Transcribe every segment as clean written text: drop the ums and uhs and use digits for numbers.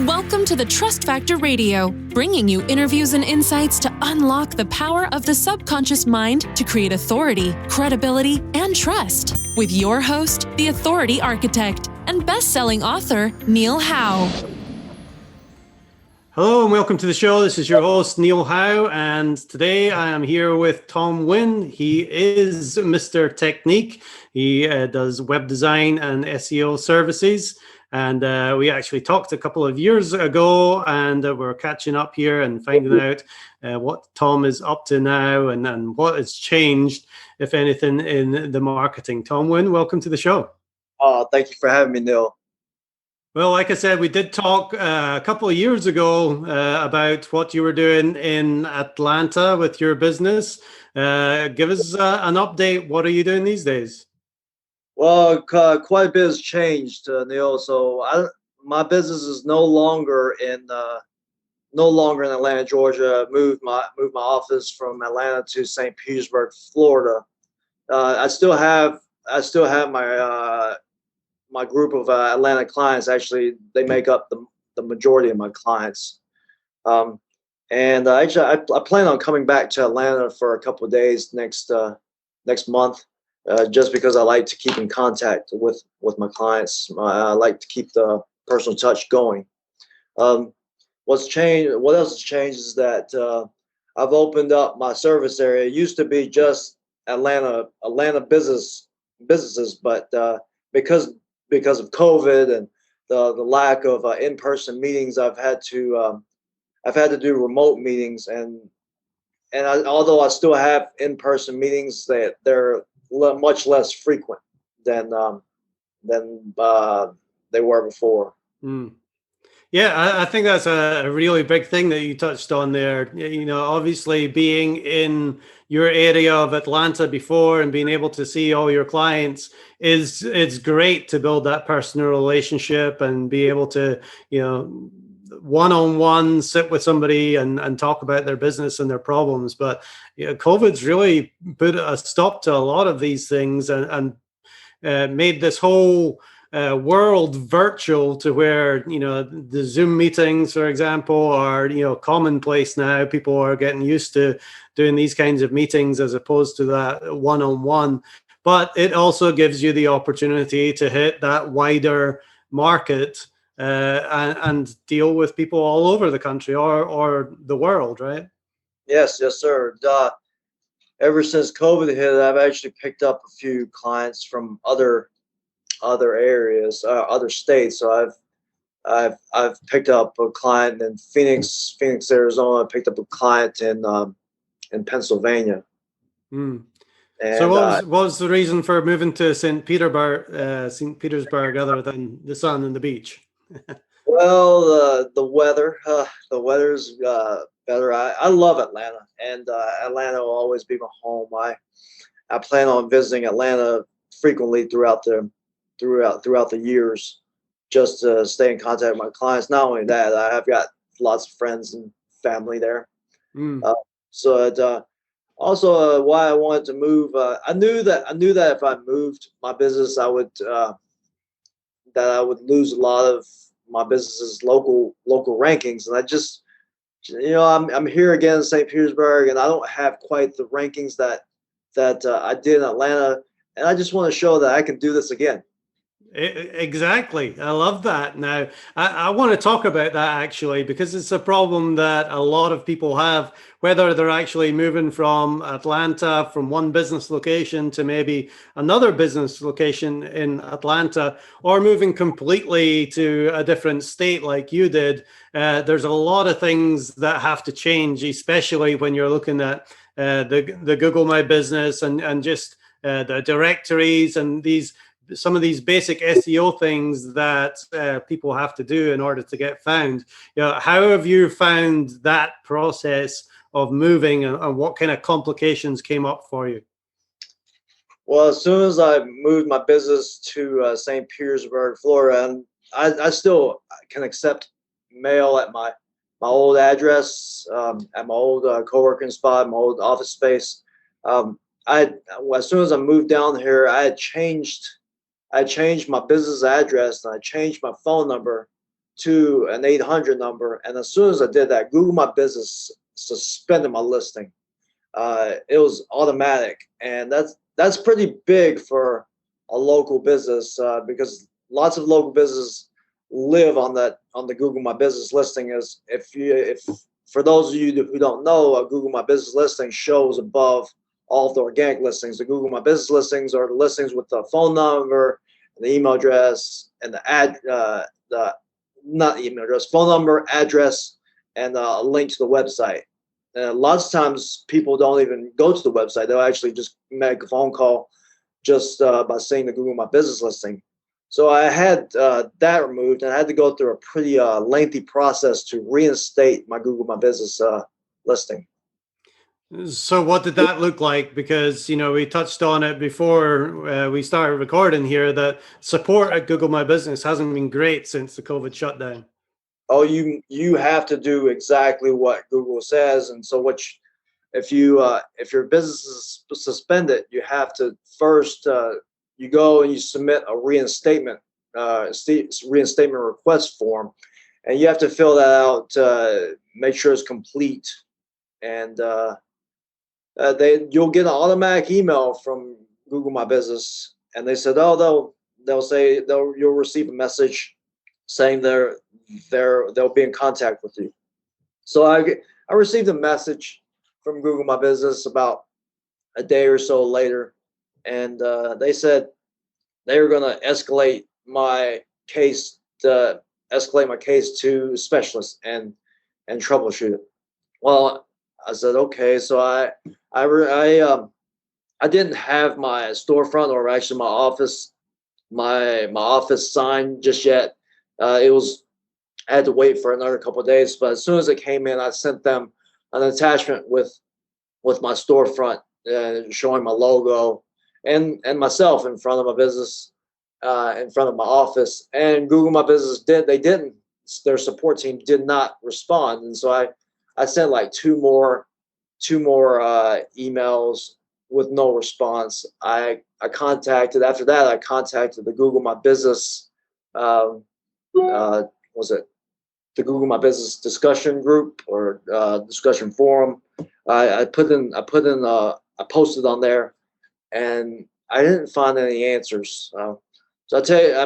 Welcome to the Trust Factor Radio, bringing you interviews and insights to unlock the power of the subconscious mind to create authority, credibility, and trust. With your host, the authority architect and best-selling author, Neil Howe. Hello and welcome to the show. This is your host, Neil Howe, and today I am here with Tom Nguyen. He is Mr. Technique. He does web design and SEO services. And we actually talked a couple of years ago, and we're catching up here and finding out what Tom is up to now and what has changed, if anything, in the marketing. Tom Nguyen, welcome to the show. Thank you for having me, Neil. Well, like I said, we did talk a couple of years ago about what you were doing in Atlanta with your business. Give us an update. What are you doing these days? Well, quite a bit has changed, Neil. So my business is no longer in Atlanta, Georgia. Moved my office from Atlanta to St. Petersburg, Florida. I still have my group of Atlanta clients. Actually, they make up the majority of my clients. And I plan on coming back to Atlanta for a couple of days next month. Just because I like to keep in contact with my clients. I like to keep the personal touch going. What else has changed is that I've opened up my service area. It used to be just Atlanta businesses, but because of COVID and the lack of in-person meetings, I've had to do remote meetings, and although I still have in-person meetings, they're much less frequent than they were before. Yeah, I think that's a really big thing that you touched on there. You know, obviously being in your area of Atlanta before and being able to see all your clients it's great to build that personal relationship and be able to, you know, one-on-one sit with somebody and talk about their business and their problems. But you know, COVID's really put a stop to a lot of these things and made this whole world virtual, to where, you know, the Zoom meetings, for example, are, you know, commonplace now. People are getting used to doing these kinds of meetings as opposed to that one-on-one. But it also gives you the opportunity to hit that wider market and deal with people all over the country or the world, right? Yes, sir. Ever since COVID hit, I've actually picked up a few clients from other areas, other states. So I've picked up a client in Phoenix, Arizona. I picked up a client in Pennsylvania. And, so what was the reason for moving to St. Petersburg other than the sun and the beach? Well, the weather's better. I love Atlanta, and Atlanta will always be my home. I plan on visiting Atlanta frequently throughout the years, just to stay in contact with my clients. Not only that, I have got lots of friends and family there. Also, why I wanted to move, I knew that if I moved my business, I would lose a lot of my business's local rankings. And I just, you know, I'm here again in St. Petersburg, and I don't have quite the rankings that I did in Atlanta, and I just want to show that I can do this again. Exactly. I love that. Now, I want to talk about that actually, because it's a problem that a lot of people have, whether they're actually moving from Atlanta, from one business location to maybe another business location in Atlanta, or moving completely to a different state like you did. There's a lot of things that have to change, especially when you're looking at the Google My Business and just the directories and some of these basic SEO things that people have to do in order to get found. You know, how have you found that process of moving, and what kind of complications came up for you? Well, as soon as I moved my business to St. Petersburg, Florida, and I still can accept mail at my old address, at my old co-working spot, my old office space. As soon as I moved down here, I changed my business address, and I changed my phone number to an 800 number. And as soon as I did that, Google My Business suspended my listing. It was automatic, and that's pretty big for a local business, because lots of local businesses live on the Google My Business listing. Is if for those of you who don't know, a Google My Business listing shows above all of the organic listings. The Google My Business listings are the listings with the phone number, and the email address, and the not email address, phone number, address, and a link to the website. Lots of times people don't even go to the website. They'll actually just make a phone call just by seeing the Google My Business listing. So I had that removed, and I had to go through a pretty lengthy process to reinstate my Google My Business listing. So what did that look like? Because, we touched on it before we started recording here, that support at Google My Business hasn't been great since the COVID shutdown. Oh, you have to do exactly what Google says. And so if your business is suspended, you have to first you go and you submit a reinstatement request form, and you have to fill that out, make sure it's complete, and you'll get an automatic email from Google My Business, and they said, oh, they'll say you'll receive a message saying they'll be in contact with you. So I received a message from Google My Business about a day or so later, and they said they were going to escalate my case to specialists and troubleshoot it. Well, I said okay. So I didn't have my storefront, or actually my office sign just yet. I had to wait for another couple of days, but as soon as it came in, I sent them an attachment with my storefront, showing my logo and myself in front of my business, in front of my office. And Google My Business their support team did not respond, and so I sent like two more emails with no response. After that I contacted the Google My Business the Google My Business discussion group, or discussion forum. I posted on there, and I didn't find any answers. So I tell you,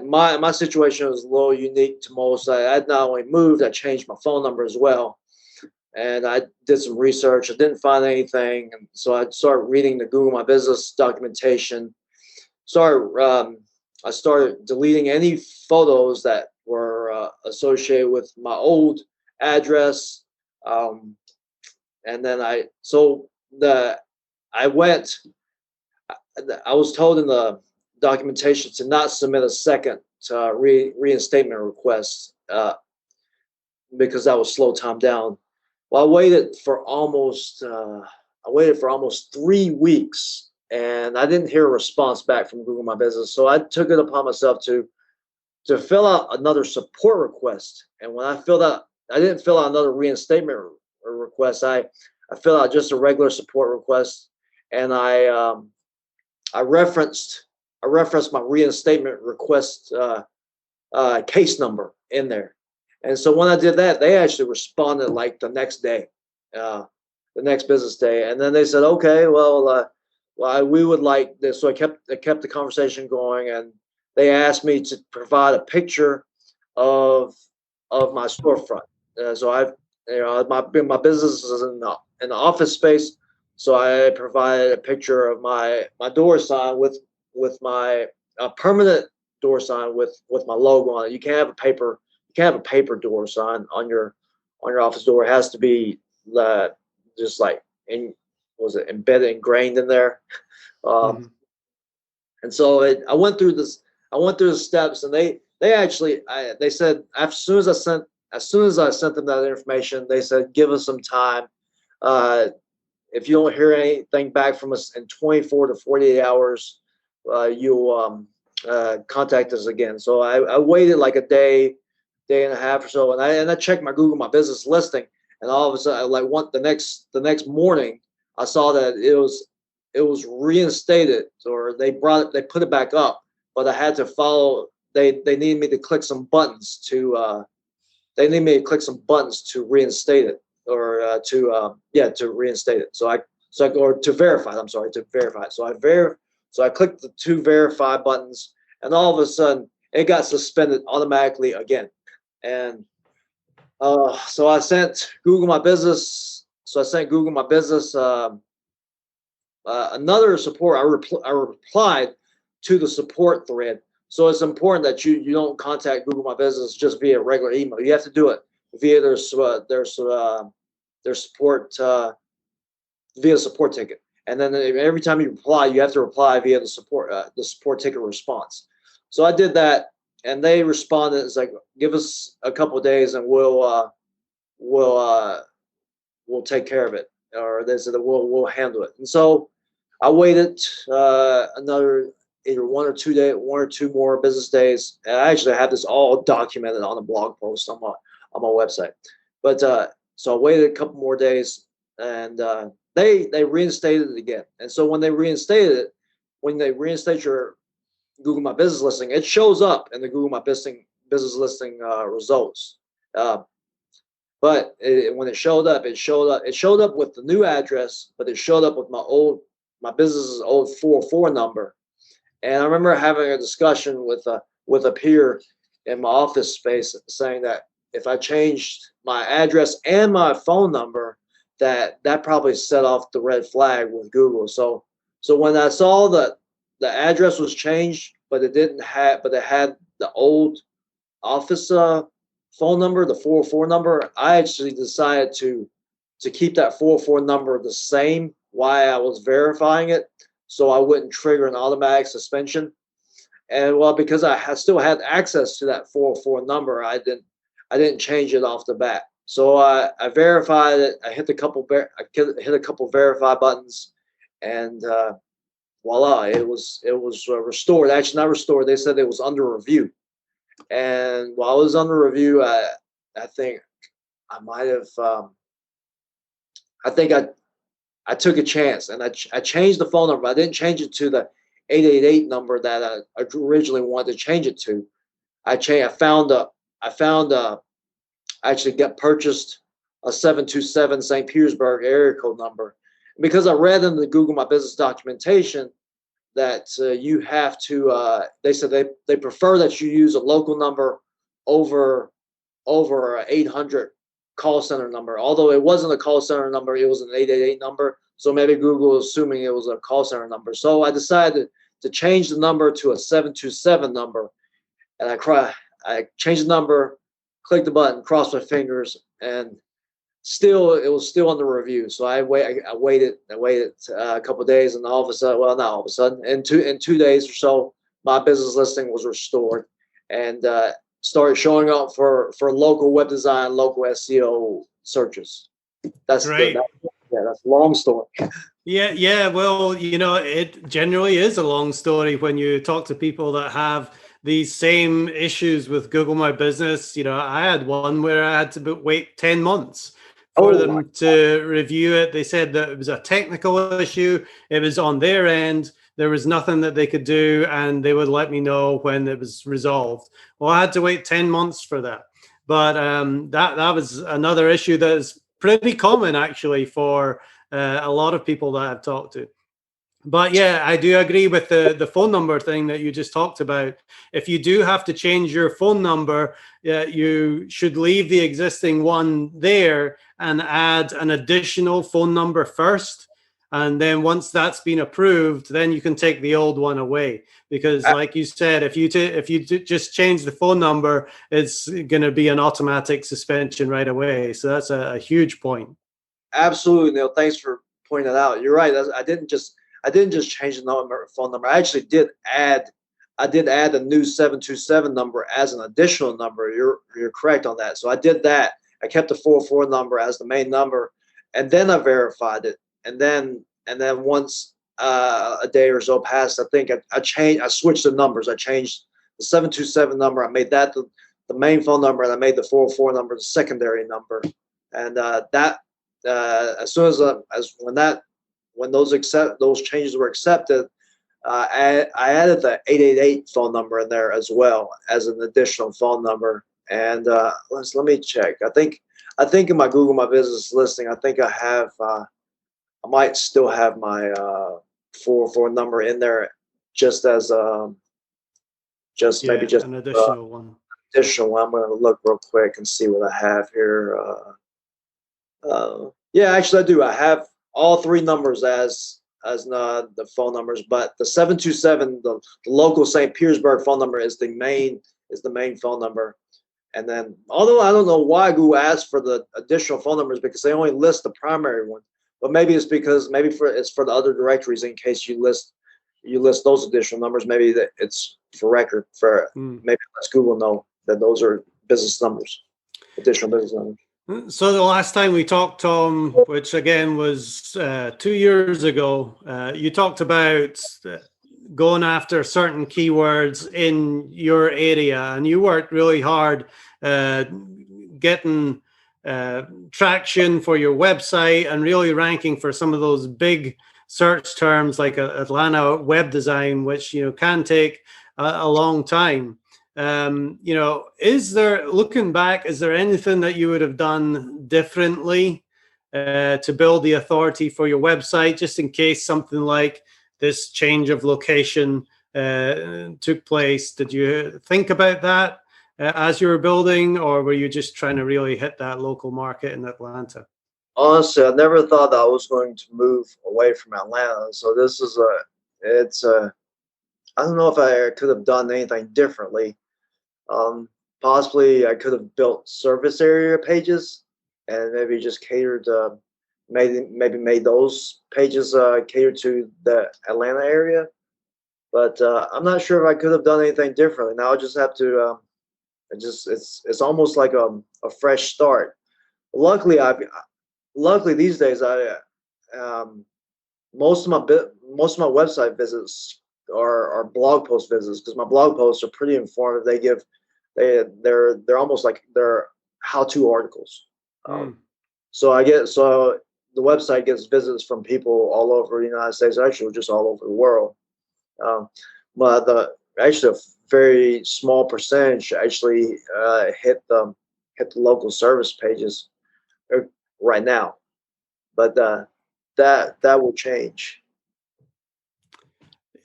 my situation was a little unique to most. I had not only moved, I changed my phone number as well, and I did some research. I didn't find anything, and so I started reading the Google My Business documentation. I started deleting any photos that were associated with my old address, and then I was told in the documentation to not submit a second reinstatement request, because that would slow time down. Well, I waited for almost 3 weeks, and I didn't hear a response back from Google My Business. So I took it upon myself to fill out another support request. And when I didn't fill out another reinstatement request. I filled out just a regular support request, and I referenced my reinstatement request case number in there. And so when I did that, they actually responded like the next day, the next business day. And then they said, okay, well, we would like this. So I kept the conversation going, and they asked me to provide a picture of my storefront. My business is in the office space, so I provided a picture of my door sign with my permanent door sign with my logo on it. You can't have a paper door sign on your office door. It has to be just like embedded, ingrained in there. And so I went through the steps, and they said as soon as I sent them that information, they said, give us some time. If you don't hear anything back from us in 24 to 48 hours, you'll contact us again. So I waited like a day and a half or so, and I checked my Google My Business listing, and all of a sudden, the next morning, I saw that it was reinstated, or they put it back up, but I had to follow they need me to click some buttons to reinstate it, or to reinstate it. Or to verify. I'm sorry, to verify. So I clicked the 2 verify buttons, and all of a sudden it got suspended automatically again. And so I sent Google My Business. Another support. I replied to the support thread. So it's important that you don't contact Google My Business just via regular email. You have to do it via their support via support ticket. And then every time you reply, you have to reply via the support ticket response. So I did that, and they responded. It's like, give us a couple of days and we'll take care of it, or they said that we'll handle it. And so I waited another either 1 or 2 more business days. And I actually have this all documented on a blog post on my website. But so I waited a couple more days, and they reinstated it again. And so when they reinstate your Google My Business listing, it shows up in the Google My Business listing results. But when it showed up with the new address, but it showed up with my business's old 404 number. And I remember having a discussion with a peer in my office space, saying that if I changed my address and my phone number, that probably set off the red flag with Google. So when I saw that the address was changed, but it had the old office phone number, the 404 number, I actually decided to keep that 404 number the same while I was verifying it, so I wouldn't trigger an automatic suspension. And well, because I still had access to that 404 number, I didn't change it off the bat. So I verified it. I hit a couple verify buttons, and voila, it was restored. Actually, not restored. They said it was under review. And while I was under review, I think I might have. I took a chance, and I changed the phone number. I didn't change it to the 888 number that I originally wanted to change it to. I actually purchased a 727 St. Petersburg area code number, because I read in the Google My Business documentation that you have to. They said they prefer that you use a local number over 800 call center number. Although it wasn't a call center number, it was an 888 number. So maybe Google was assuming it was a call center number. So I decided to change the number to a 727 number, and I changed the number, clicked the button, crossed my fingers, and it was still under review. So I waited a couple of days, and all of a sudden, well, not all of a sudden, in 2 days or so, my business listing was restored, and started showing up for local web design, local SEO searches. That's great. That's a long story. Yeah. Well, it generally is a long story when you talk to people that have these same issues with Google My Business. I had one where I had to wait 10 months for them to review it. They said that it was a technical issue. It was on their end. There was nothing that they could do, and they would let me know when it was resolved. Well, I had to wait 10 months for that. But that was another issue that is pretty common, actually, for a lot of people that I've talked to. But yeah, I do agree with the phone number thing that you just talked about. If you do have to change your phone number, you should leave the existing one there and add an additional phone number first. And then once that's been approved, then you can take the old one away. Because like you said, if you just change the phone number, it's going to be an automatic suspension right away. So that's a huge point. Absolutely, Neil. Thanks for pointing that out. You're right. I didn't just change the phone number. I actually did add a new 727 number as an additional number. You're correct on that. So I did that. I kept the 404 number as the main number, and then I verified it. And then once a day or so passed, I think I switched the numbers. I changed the 727 number. I made that the main phone number, and I made the 404 number the secondary number. And as soon as when those changes were accepted, I added the 888 phone number in there as well as an additional phone number. And let me check. I think in my Google My Business listing, I think I have. I might still have my 404 number in there, just as maybe just an additional one. Additional one. I'm going to look real quick and see what I have here. Yeah, actually, I do. I have all three numbers as the phone numbers, but the 727, the local St. Petersburg phone number is the main phone number. And then, although I don't know why Google asked for the additional phone numbers, because they only list the primary one, but maybe it's because it's for the other directories in case you list those additional numbers. Maybe that it's for record for maybe lets Google know that those are business numbers, additional business numbers. So the last time we talked, Tom, which again was 2 years ago, you talked about going after certain keywords in your area, and you worked really hard getting traction for your website and really ranking for some of those big search terms like Atlanta web design, which can take a long time. Looking back, is there anything that you would have done differently to build the authority for your website, just in case something like this change of location took place? Did you think about that as you were building, or were you just trying to really hit that local market in Atlanta? Honestly, I never thought that I was going to move away from Atlanta. So this is I don't know if I could have done anything differently. Possibly I could have built service area pages and maybe just catered made those pages cater to the Atlanta area. But I'm not sure if I could have done anything differently. Now I just have to it's almost like a fresh start. Luckily these days most of my website visits are blog post visits, because my blog posts are pretty informative. They're almost like they're how-to articles. So the website gets visits from people all over the United States, actually just all over the world. But actually a very small percentage actually hit the local service pages right now, but that will change.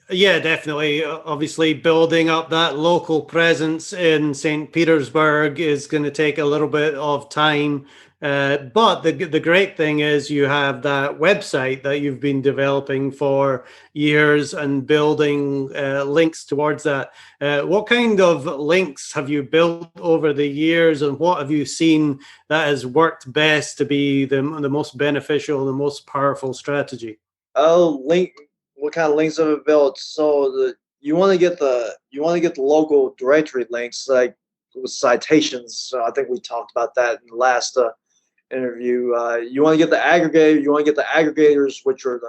Yeah, definitely. Obviously, building up that local presence in St. Petersburg is going to take a little bit of time. But the great thing is you have that website that you've been developing for years and building links towards that. What kind of links have you built over the years, and what have you seen that has worked best to be the most beneficial, the most powerful strategy? What kind of links have I built? So you want to get the local directory links, like with citations. So I think we talked about that in the last interview. You want to get the aggregator. You want to get the aggregators, which are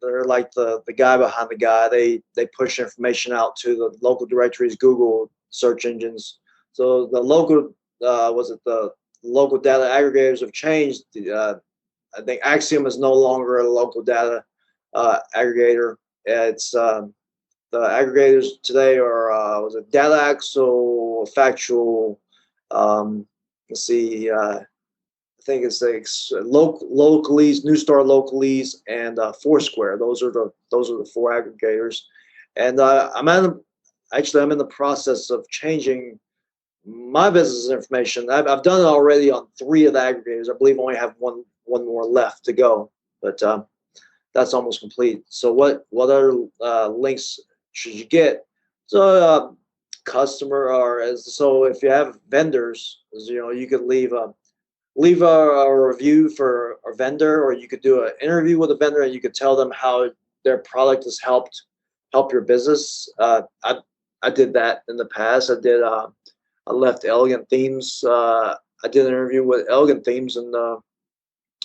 they're like the guy behind the guy. They push information out to the local directories, Google search engines. So the local the local data aggregators have changed. I think Axiom is no longer a local data aggregator. It's the aggregators today are Data Axle, Factual. Let's see. I think it's like Localese, New Star Localese, and Foursquare. Those are the four aggregators. And I'm in the process of changing my business information. I've done it already on 3 of the aggregators. I believe I only have one more left to go, but that's almost complete. So what other links should you get? So so if you have vendors, you could leave a review for a vendor, or you could do an interview with a vendor and you could tell them how their product has help your business. I did that in the past. I left Elegant Themes. I did an interview with Elegant Themes, and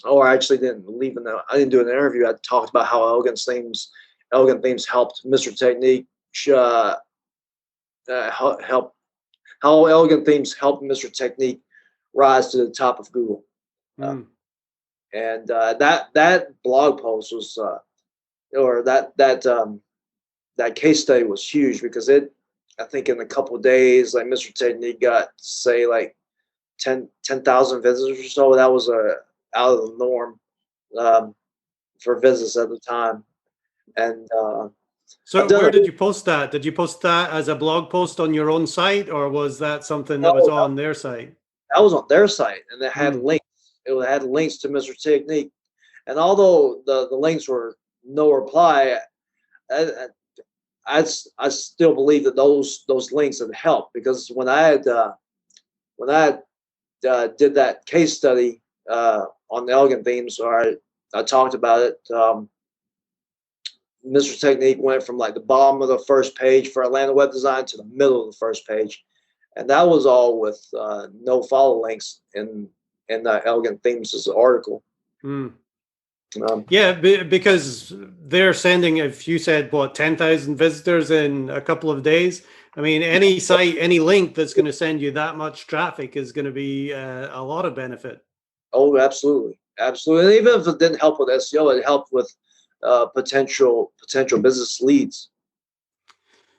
I actually didn't leave I didn't do an interview. I talked about how Elegant Themes helped Mr. Technique how Elegant Themes helped Mr. Technique rise to the top of Google. And that blog post was that case study was huge because I think in a couple of days, like Mr. Technique got, say, like 10,000 visitors or so. That was out of the norm for visits at the time. And so where did you post that? Did you post that as a blog post on your own site, or was that something that was on their site? That was on their site, and it had links. It had links to Mr. Technique. And although the links were no reply, I still believe that those links have helped, because when I did that case study on the elegant themes, or I talked about it, Mr. Technique went from like the bottom of the first page for Atlanta web design to the middle of the first page, and that was all with no follow links in the elegant themes article. Yeah, because they're sending, if you said, what, 10,000 visitors in a couple of days, I mean, any site, any link that's going to send you that much traffic is going to be a lot of benefit. Oh, absolutely. Absolutely. And even if it didn't help with SEO, it helped with potential business leads.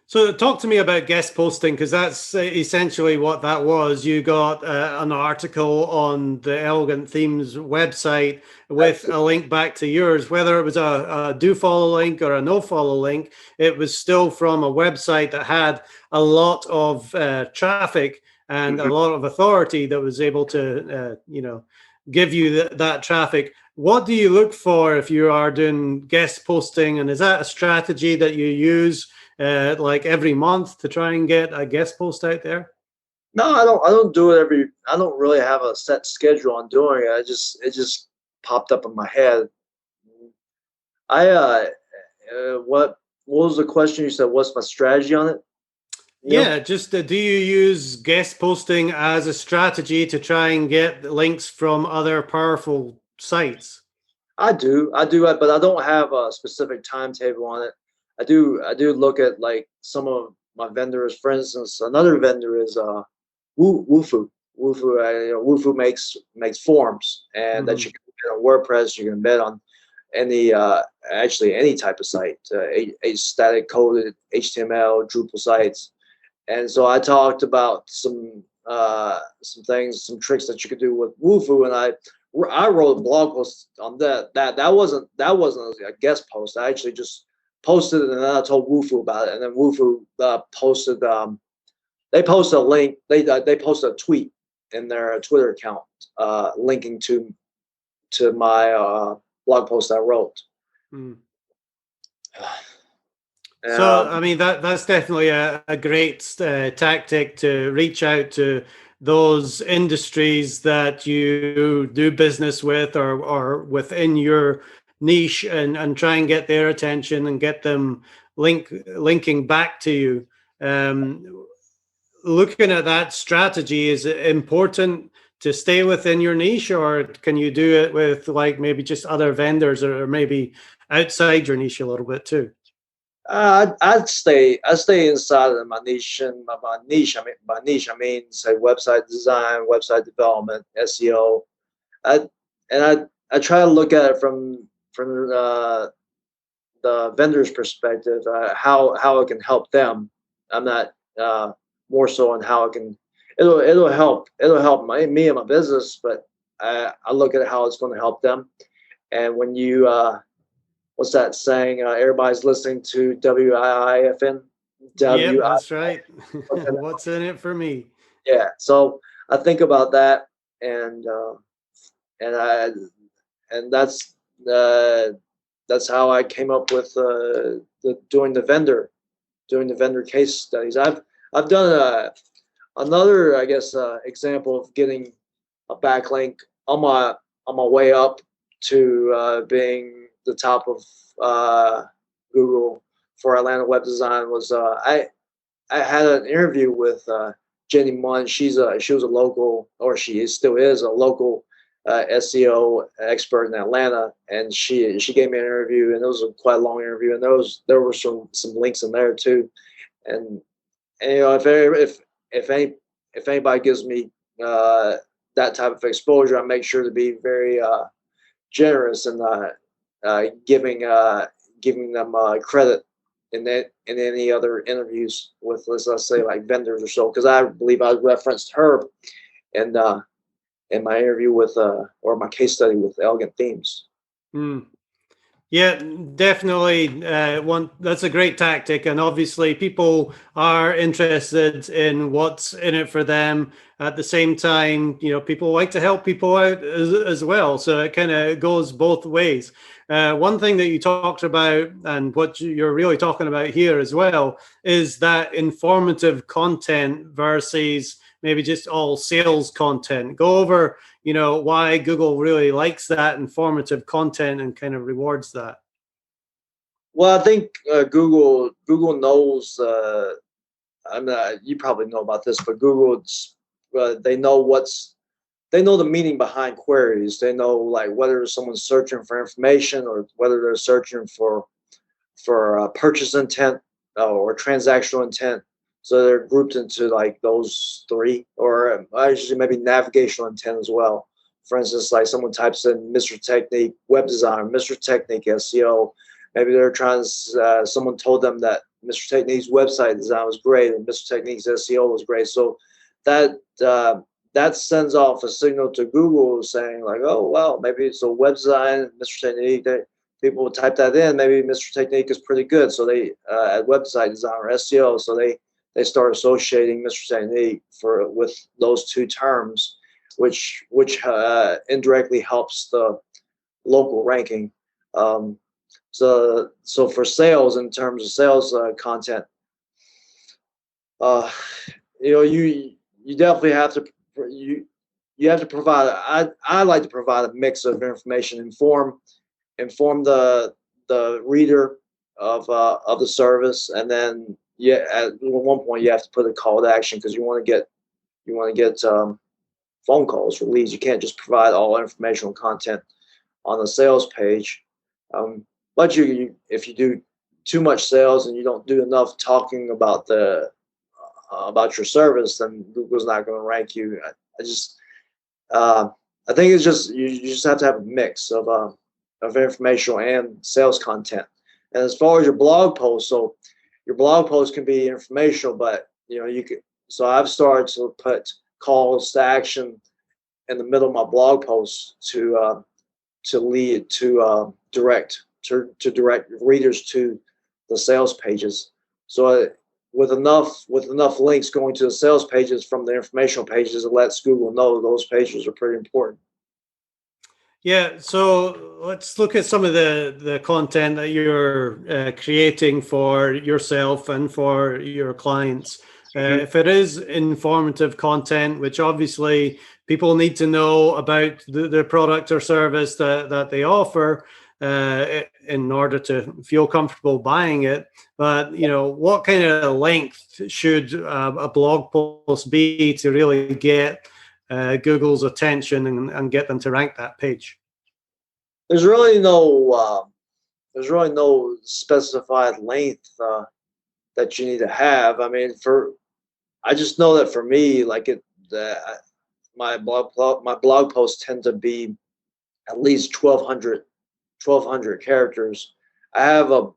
So talk to me about guest posting, because that's essentially what that was. You got an article on the Elegant Themes website with a link back to yours. Whether it was a do follow link or a no follow link, it was still from a website that had a lot of traffic and a lot of authority that was able to, give you that traffic. What do you look for if you are doing guest posting? And is that a strategy that you use like every month to try and get a guest post out there? No, I don't do it I don't really have a set schedule on doing it. It just popped up in my head. What was the question you said? What's my strategy on it? Yeah, just do you use guest posting as a strategy to try and get links from other powerful sites? I do, but I don't have a specific timetable on it. I do look at like some of my vendors. For instance, another vendor is Woofu. Woofu makes forms, and that you can embed on WordPress. You can embed on any type of site, a static coded HTML, Drupal sites. And so I talked about some things, some tricks that you could do with Woofu, and I wrote a blog post on that. That wasn't a guest post. I actually just posted it, and then I told Woofu about it, and then Woofu posted. They posted a link. They posted a tweet in their Twitter account linking to my blog post I wrote. So, I mean, that's definitely a great tactic to reach out to those industries that you do business with or within your niche, and try and get their attention and get them linking back to you. Looking at that strategy, is it important to stay within your niche, or can you do it with like maybe just other vendors or maybe outside your niche a little bit too? I'd stay inside of my niche, and by niche I mean say website design, website development, SEO. I try to look at it from the vendor's perspective, how it can help them. I'm not more so on how it'll help me and my business, but I look at how it's going to help them. And when you what's that saying? Everybody's listening to WIIFN. Yeah, that's right. What's in it for me? Yeah. So I think about that, and that's how I came up with doing the vendor case studies. I've done another, I guess, example of getting a backlink on my way up to being the top of Google for Atlanta web design was I had an interview with Jenny Munn. She was a local, or still is a local SEO expert in Atlanta, and she gave me an interview, and it was a quite long interview, and there were some links in there too, and if anybody gives me that type of exposure, I make sure to be very generous and giving them credit in any other interviews with, let's say, like vendors or so, because I believe I referenced her in my interview with or my case study with Elegant Themes. Mm. Yeah, definitely. That's a great tactic, and obviously people are interested in what's in it for them. At the same time, people like to help people out as well, so it kind of goes both ways. One thing that you talked about, and what you're really talking about here as well, is that informative content versus maybe just all sales content. Go over why Google really likes that informative content and kind of rewards that. Well, I think Google knows. You probably know about this, but Google, they know the meaning behind queries. They know, like, whether someone's searching for information or whether they're searching for purchase intent or transactional intent. So they're grouped into like those three, or actually maybe navigational intent as well. For instance, like someone types in Mr. Technique web design, Mr. Technique SEO. Maybe they're trying to, someone told them that Mr. Technique's website design was great and Mr. Technique's SEO was great. So that sends off a signal to Google saying, like, oh, well, maybe it's a web design, Mr. Technique. People will type that in. Maybe Mr. Technique is pretty good. So they at website design or SEO. So they start associating Mr. Technique with those two terms, which indirectly helps the local ranking. So for sales, in terms of sales content, you definitely have to you have to provide. I like to provide a mix of information, inform the reader of the service, and then at one point you have to put a call to action, because you want to get phone calls or leads. You can't just provide all informational content on the sales page. But if you do too much sales and you don't do enough talking about about your service, then Google's not going to rank you. I think it's just you just have to have a mix of informational and sales content. And as far as your blog post, so your blog post can be informational, but you can. So I've started to put calls to action in the middle of my blog post to direct readers to the sales pages. So with enough links going to the sales pages from the informational pages, it lets Google know those pages are pretty important. Yeah, so let's look at some of the content that you're creating for yourself and for your clients. If it is informative content, which obviously people need to know about the product or service that they offer in order to feel comfortable buying it. But, what kind of length should a blog post be to really get Google's attention and get them to rank that page? There's really no specified length that you need to have. I mean, I just know that for me, like my blog posts tend to be at least 1,200 characters. I have one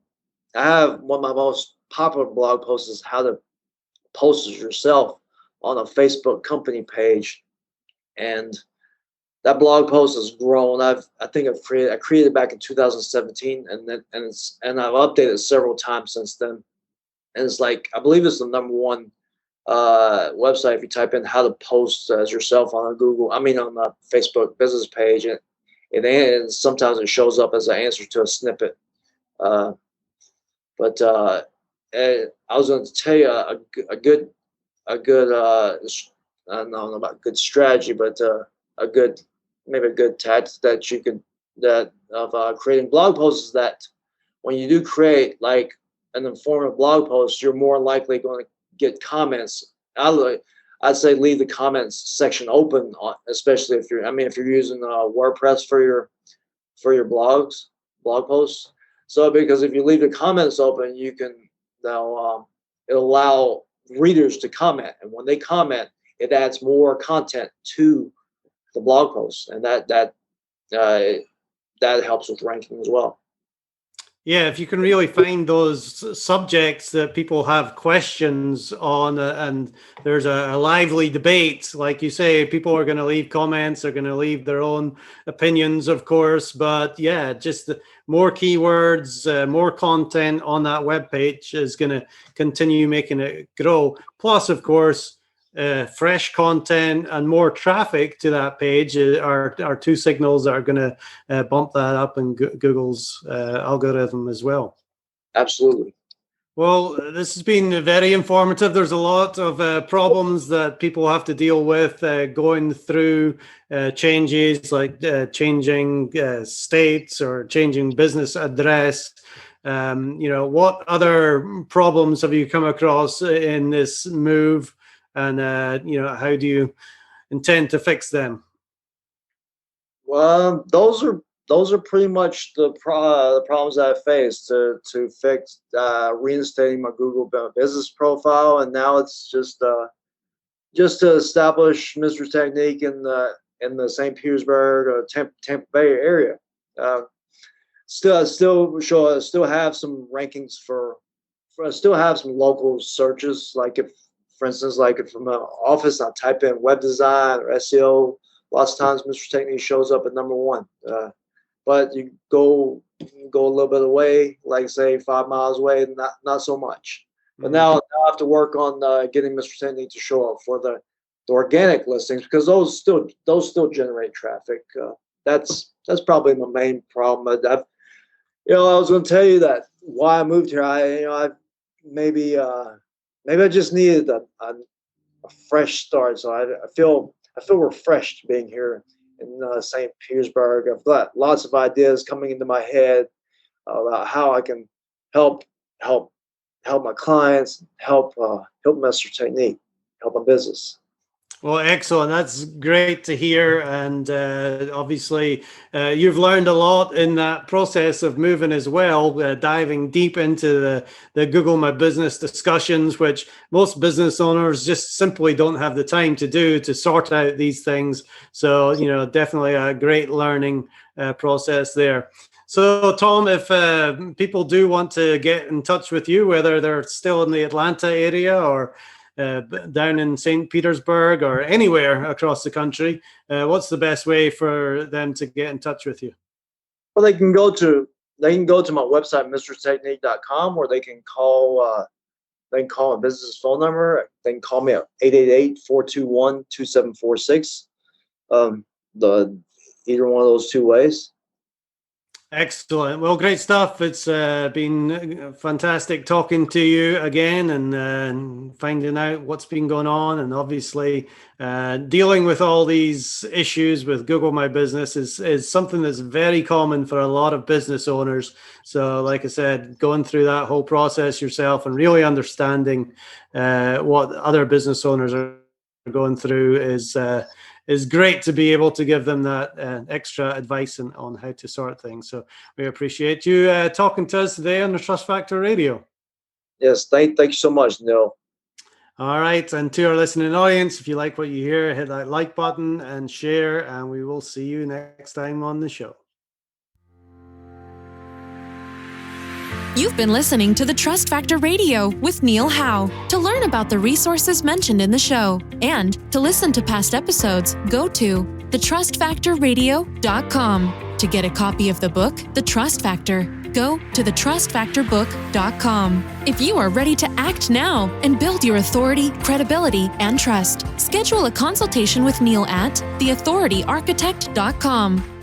of my most popular blog posts is how to post as yourself on a Facebook company page, and that blog post has grown. I created it back in 2017, and I've updated it several times since then. And it's like, I believe it's the number one website if you type in how to post as yourself on the Facebook business page, and sometimes it shows up as an answer to a snippet. But I was going to tell you a good I don't know about good strategy, but a good tactic that you could creating blog posts is that when you do create like an informative blog post, you're more likely going to get comments. I'd say leave the comments section open, especially if you're using WordPress for your blog posts. So because if you leave the comments open, you can it'll allow readers to comment, and when they comment, it adds more content to the blog post, and that helps with ranking as well. Yeah, if you can really find those subjects that people have questions on, and there's a lively debate, like you say, people are going to leave comments, they're going to leave their own opinions, of course. But yeah, just more keywords, more content on that web page is going to continue making it grow. Plus, of course, fresh content and more traffic to that page are two signals that are going to bump that up in Google's algorithm as well. Absolutely. Well, this has been very informative. There's a lot of problems that people have to deal with going through changes like changing states or changing business address. What other problems have you come across in this move? And, how do you intend to fix them? Well, those are pretty much the problems I faced to fix reinstating my Google business profile, and now it's just to establish Mr. Technique in the St. Petersburg or Tampa Bay area. Still have some rankings still have some local searches, like for instance, like if from an office, I type in web design or SEO, lots of times Mr. Technique shows up at number one. But you go a little bit away, like say 5 miles away, not so much. But now I have to work on getting Mr. Technique to show up for the organic listings, because those still generate traffic. That's probably my main problem. I was going to tell you that why I moved here. Maybe I just needed a fresh start. So I feel refreshed being here in St. Petersburg. I've got lots of ideas coming into my head about how I can help my clients, help Mr. Technique, help my business. Well, excellent. That's great to hear. And obviously, you've learned a lot in that process of moving as well, diving deep into the Google My Business discussions, which most business owners just simply don't have the time to do to sort out these things. So, definitely a great learning process there. So, Tom, if people do want to get in touch with you, whether they're still in the Atlanta area or down in St. Petersburg or anywhere across the country, what's the best way for them to get in touch with you? Well, they can go to my website, mrtechnique.com, or they can call my business phone number. They can call me at 888-421-2746. Either one of those two ways. Excellent. Well, great stuff. It's been fantastic talking to you again and finding out what's been going on. And obviously dealing with all these issues with Google My Business is something that's very common for a lot of business owners. So like I said, going through that whole process yourself and really understanding what other business owners are going through is great to be able to give them that extra advice on how to sort things. So we appreciate you talking to us today on the Trust Factor Radio. Yes, thank you so much, Neil. All right, and to our listening audience, if you like what you hear, hit that like button and share, and we will see you next time on the show. You've been listening to the Trust Factor Radio with Neil Howe. To learn about the resources mentioned in the show and to listen to past episodes, go to thetrustfactorradio.com. To get a copy of the book, The Trust Factor, go to thetrustfactorbook.com. If you are ready to act now and build your authority, credibility, and trust, schedule a consultation with Neil at theauthorityarchitect.com.